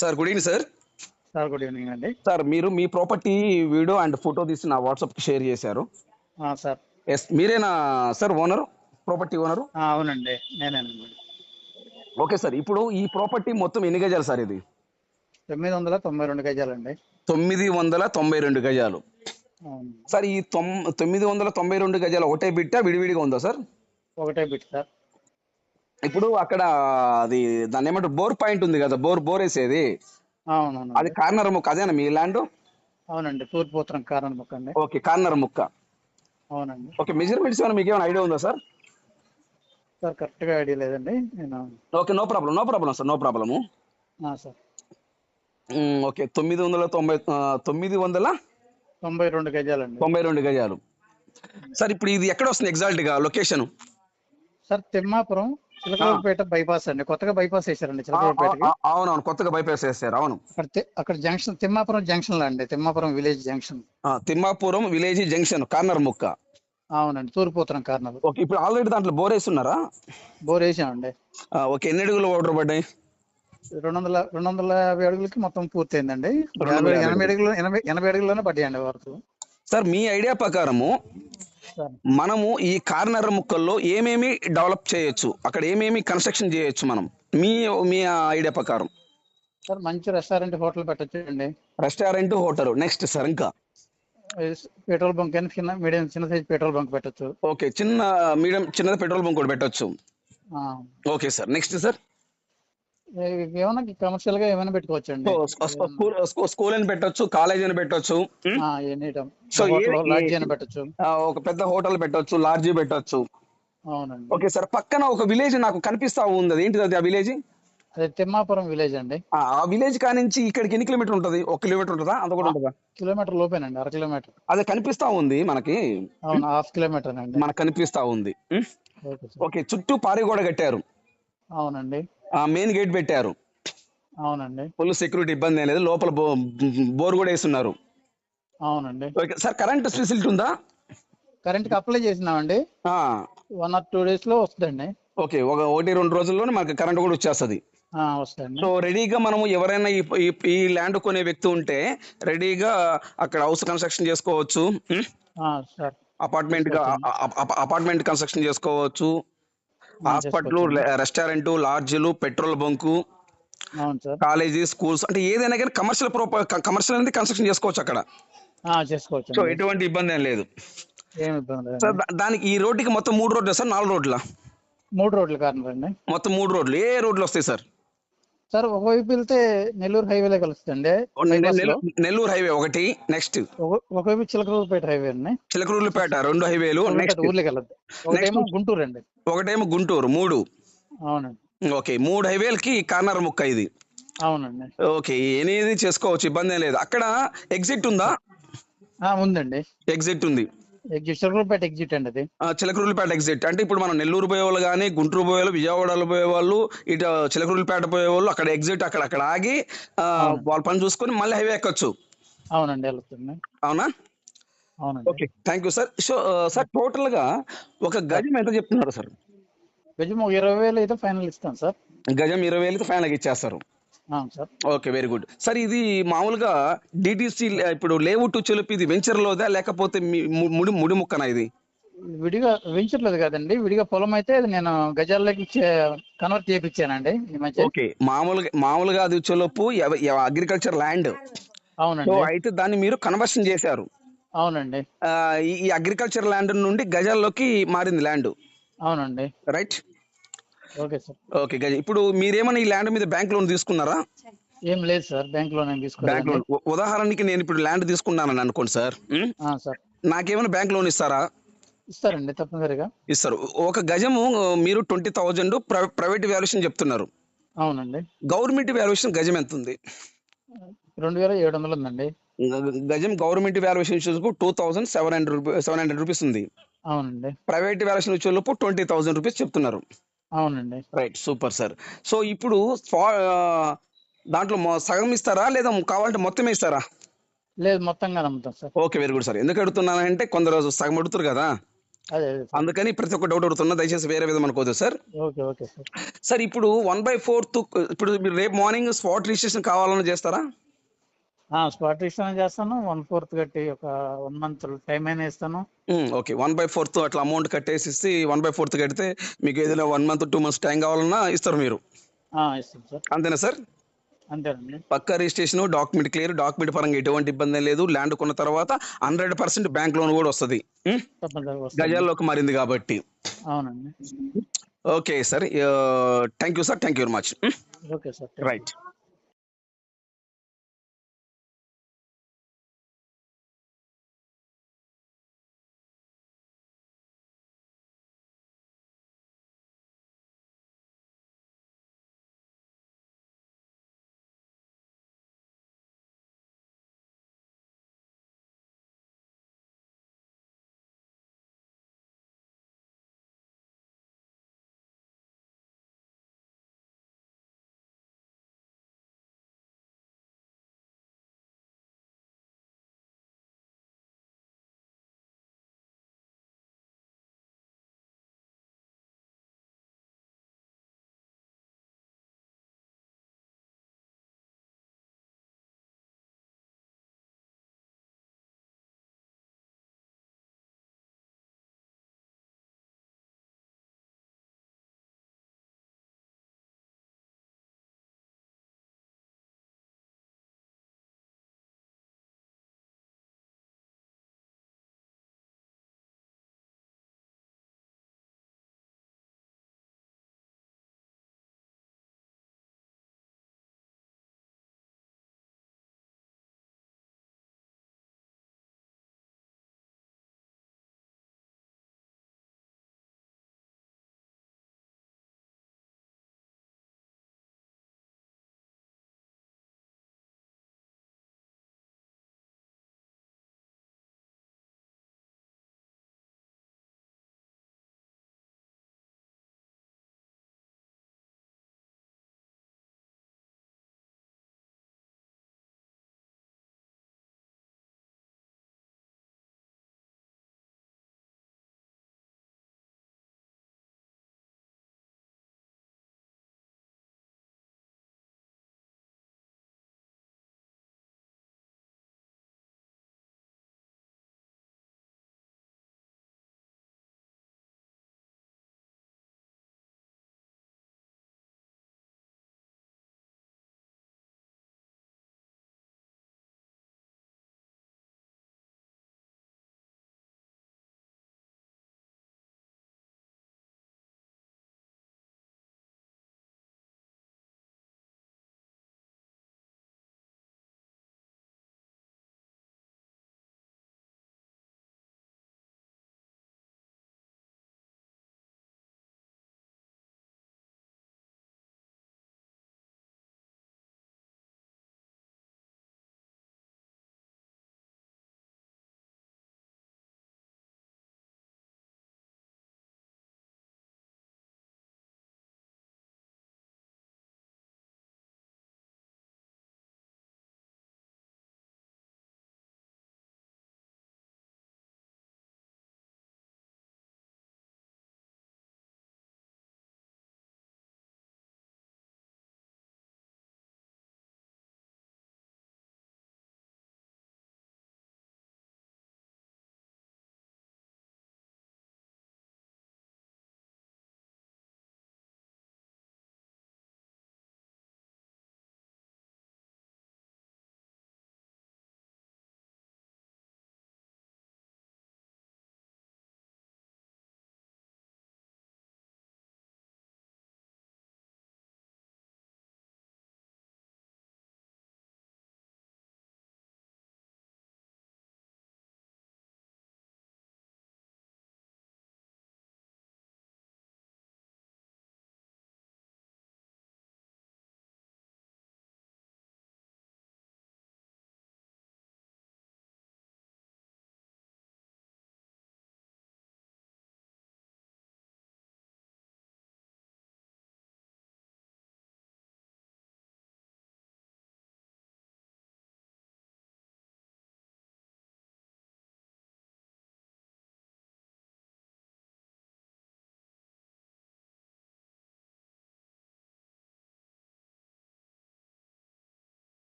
Sir good evening sir. Sir good evening అండి. Sir మీరు మీ property video and photo తీసి నా వాట్సాప్కి షేర్ చేశారు. సార్ ఎస్, మీరేనా సార్ ఓనరు, ప్రాపర్టీ ఓనరు? అవునండి, నేనేనండి. ఓకే సార్, ఇప్పుడు ఈ ప్రాపర్టీ మొత్తం ఎన్ని గజాలు సార్? ఇది 992 గజాలండి. 992 గజాలు. అవును, సార్ ఈ 992 గజాలు ఒకటే బిట్టా విడివిడిగా ఉందా సార్? ఒకటే బిట్ సార్. ఇప్పుడు అక్కడ అది దాన్ని ఏమంటారు, బోర్ పాయింట్ ఉంది కదా, బోర్ వేసేది, అది అవునవునండి. కార్నర్ ముక్క అదేనా మీ ల్యాండ్? అవునండి, తూర్పు ఉత్తరం కారణం ముక్క అండి. ఓకే, కార్నర్ ముక్క. అవునండి ఓకే, మెజర్మెంట్స్ ఏమైనా మీకు ఏమైనా ఐడియా ఉందా సార్? సార్, కరెక్ట్గా ఐడియా లేదండి నేను. Okay, no problem sir, no problem. Sir okay, 92 గజాలండి. 92 గజాలు. సార్ ఇప్పుడు ఇది ఎక్కడ వస్తుంది ఎగ్జాక్ట్ గా location? Sir, Thimmapuram Chilakaluripet bypass అండి. కొత్తగా బైపాస్ వేశారండి చిలకలూరుపేటకి. అవునవును, కొత్తగా బైపాస్ వేస్తారు. అవును, అక్కడ జంక్షన్ తిమ్మాపురం జంక్షన్ లో అండి, Thimmapuram village junction. Thimmapuram village junction corner ముక్క. అవునండి, తూర్పు ఉత్తరం కార్నర్. ఓకే, ఇప్పుడు ఆల్రెడీ దాంట్లో బోర్ వేస్తున్నారా? బోర్ వేసామండి. ఓకే, ఎన్ని అడుగులు వాటర్ పడ్డాయి? 250 అడుగులకి మొత్తం పూర్తయిందండి. 250 80 అడుగులు 80 అడుగుల్లోనే పడ్డాయండి వరకు. సార్ మీ ఐడియా ప్రకారము సార్ మనము ఈ కార్నర్ ముక్కల్లో ఏమేమి డెవలప్ చేయొచ్చు, అక్కడ ఏమేమి కన్స్ట్రక్షన్ చేయొచ్చు మనం, మీ మీ ఐడియా ప్రకారం? సార్, మంచి రెస్టారెంట్ హోటల్ పెట్టచ్చు అండి. రెస్టారెంట్, హోటల్, నెక్స్ట్ సార్ ఇంకా? పెట్రోల్ బంక్ అని మీడియం చిన్న సైజ్ పెట్రోల్ బంక్ పెట్టచ్చు. ఓకే, చిన్నది పెట్రోల్ బంక్ కూడా పెట్టొచ్చు. Okay sir, next sir? ఏమైనా కమర్షియల్ గా ఏమైనా పెట్టుకోవచ్చు అండి. స్కూల్ అని పెట్టొచ్చు, కాలేజ్ అని పెట్టొచ్చు. సో లాడ్జీ అని పెట్టచ్చు. ఒక పెద్ద హోటల్ పెట్టొచ్చు, లాడ్జీ పెట్టొచ్చు. అవునండి. ఓకే సార్, పక్కన ఒక విలేజ్ నాకు కనిపిస్తా ఉంది, అది ఏంటిది అది? ఆ విలేజ్ అదే తిమ్మాపురం విలేజ్ అండి. ఆ విలేజ్ కానించి ఇక్కడికి ఎన్ని కిలోమీటర్ ఉంటుంది? 1 కిలోమీటర్ ఉంటుందా, అంత కూడా ఉంటుందా? కిలోమీటర్ లోపేనండి, 1/2 కిలోమీటర్. అదే కనిపిస్తా ఉంది మనకి. అవును, 1/2 కిలోమీటర్ అండి మనకు కనిపిస్తా ఉంది. Okay sir. ఓకే, చుట్టూ పారి గోడ కట్టారు. అవునండి. మెయిన్ గేట్ పెట్టారు. అవునండి. ఫుల్ సెక్యూరిటీ, ఇబ్బంది ఏం లేదు. లోపల బోర్ కూడా వేస్తున్నారు. అవునండి. ఓకే సార్, కరెంట్ ఫెసిలిటీ ఉందా? కరెంట్ కి అప్లై చేసినామండి. 1 or 2 days లో వస్తుందండి. ఓకే, 1-2 రోజుల్లోనే మనకి కరెంట్ కూడా వచ్చేస్తుంది. వస్తుందండి. సో రెడీగా మనము ఎవరైనా ఈ ల్యాండ్ కొనే వ్యక్తి ఉంటే రెడీగా అక్కడ హౌస్ కన్స్ట్రక్షన్ చేసుకోవచ్చు. సార్, అపార్ట్మెంట్ కన్స్ట్రక్షన్ చేసుకోవచ్చు. హాస్పిటల్, రెస్టారెంట్, లాడ్జ్లు, పెట్రోల్ బంకు, అవును సార్, కాలేజీ, స్కూల్స్, అంటే ఏదైనా కానీ కమర్షియల్ అనేది కన్స్ట్రక్షన్ చేసుకోవచ్చు అక్కడ. చేసుకోవచ్చు. సో ఎటువంటి ఇబ్బంది ఏం లేదు. ఏమి ఇబ్బంది లేదు. సార్ దానికి ఈ రోడ్డుకి మొత్తం 3 రోడ్లు సార్, 4 రోడ్ల? 3 రోడ్లు కార్నర్ అండి. మొత్తం 3 రోడ్లు. ఏ రోడ్లు వస్తాయి సార్? సార్, ఒకవైపు వెళ్తే నెల్లూరు హైవేలో కలుస్తుంది. నెల్లూరు హైవే ఒకటి, నెక్స్ట్ ఒకవైపు చిలకలూరుపేట హైవే అండి. చిలకలూరుపేట 2 హైవేలు, నెక్స్ట్ ఊర్లోకి వెళ్ళదు. ఒకటేమో గుంటూరు అండి. ఒకటేమో గుంటూరు. 3. అవునండి. ఓకే, 3 హైవేలకి కార్నర్ ముక్క ఇది. అవునండి. ఓకే, ఏనేది చేసుకోవచ్చు, ఇబ్బంది ఏం లేదు. అక్కడ ఎగ్జిట్ ఉందా? ఉందండి, ఎగ్జిట్ ఉంది. చిలకలూరుపేట ఎగ్జిట్ అండి అది. చిలకలూరుపేట ఎగ్జిట్ అంటే ఇప్పుడు మనం నెల్లూరు పోయే వాళ్ళు కానీ, గుంటూరు పోయే వాళ్ళు, విజయవాడలో పోయే వాళ్ళు, ఇటు చిలకలూరుపేట పోయే వాళ్ళు అక్కడ ఎగ్జిట్, అక్కడ ఆగి వాళ్ళ పని చూసుకొని మళ్ళీ హైవే ఎక్కొచ్చు. అవునండి, వెళ్తుంది. అవునా? అవునండి. Okay, thank you sir. So sir, total గా ఒక గజం ఎంత చెప్తున్నారు సార్? గజం 20,000 అయితే ఫైనల్ ఇస్తాం సార్. గజం 20,000 ఫైనల్ ఇచ్చేస్తారు. Sir. Okay, very good sir. ఇది మామూలుగా డిటిసి ఇప్పుడు లేఅవుట్ చెలుపు ఇది వెంచర్ లోదా లేకపోతే ముడి ముక్కనా? ఇది విడిగా వెంచర్లేదు కదండి, విడిగా పొలం అయితే నేను గజాల్లోకి కన్వర్ట్ చేయించానండి ఈ మధ్య. ఓకే, మామూలుగా అది చెలుపు అగ్రికల్చర్ ల్యాండ్. అవునండి. అయితే దాన్ని మీరు కన్వర్షన్ చేశారు. అవునండి. ఈ అగ్రికల్చర్ ల్యాండ్ నుండి గజాల్లోకి మారింది ల్యాండ్. అవునండి. రైట్. Okay sir. ఓకే, ఇప్పుడు మీరేమైనా ఈ ల్యాండ్ మీద బ్యాంక్ లోన్ తీసుకున్నారా? ఏం లేదు sir, bank loan bank loan ఉదాహరణకి నేను ఇప్పుడు ల్యాండ్ తీసుకున్నానని అనుకోండి సార్. సార్, నాకేమైనా బ్యాంక్ లోన్ ఇస్తారా? ఇస్తారండి, తప్పనిసరిగా ఇస్తారు. ఒక గజము మీరు 20,000 ప్రైవేట్ వాల్యుయేషన్ చెప్తున్నారు. అవునండి. గవర్నమెంట్ వాల్యుయేషన్ గజం ఎంత ఉంది? 2,700 ఉందండి. గజం గవర్నమెంట్ వాల్యుయేషన్ 2,700 రూపీస్ ఉంది. అవునండి. ప్రైవేట్ వాల్యుయేషన్ వచ్చేలోపు 20,000 రూపీస్ చెప్తున్నారు. అవునండి. Right, super sir. సో ఇప్పుడు దాంట్లో సగం ఇస్తారా లేదా కావాలంటే మొత్తమే ఇస్తారా? లేదు, మొత్తంగా అమ్ముతాం sir. Okay, very good sir. ఎందుకు అడుగుతున్నానంటే కొందరు సగం అడుగుతారు కదా. అదే అదే సార్. అందుకని ప్రతి ఒక్క డౌట్ అడుగుతున్నా, దయచేసి వేరే విధం అనుకోదు sir. Okay okay sir. Sir ఇప్పుడు 1/4 ఇప్పుడు మీరు రేపు మార్నింగ్ స్పాట్ రిజిస్ట్రేషన్ కావాలని చేస్తారా? స్పాట్ రిజిస్ట్రేషన్ చేస్తాను. 1/4 కట్టి ఒక 1 మంత్ టైం అయినా ఇస్తాను. ఓకే. 1/4 అట్లా అమౌంట్ కట్టేసి 1/4 కడితే మీకు ఏదైనా 1 మంత్ 2 మంత్స్ టైం కావాలన్నా ఇస్తారు మీరు. ఇస్తాను సార్. అంతేనా సార్? అంతేనండి. పక్కా రిజిస్ట్రేషన్, డాక్యుమెంట్ క్లియర్, డాక్యుమెంట్ పరంగా ఎటువంటి ఇబ్బంది లేదు. ల్యాండ్ కొన్న తర్వాత 100% బ్యాంక్ లోన్ కూడా వస్తుంది. తప్పనిసరిగా వస్తాను. గజాల్లోకి మారింది కాబట్టి. అవునండి. Okay sir. Thank you sir. Thank you very much. Okay sir. Right.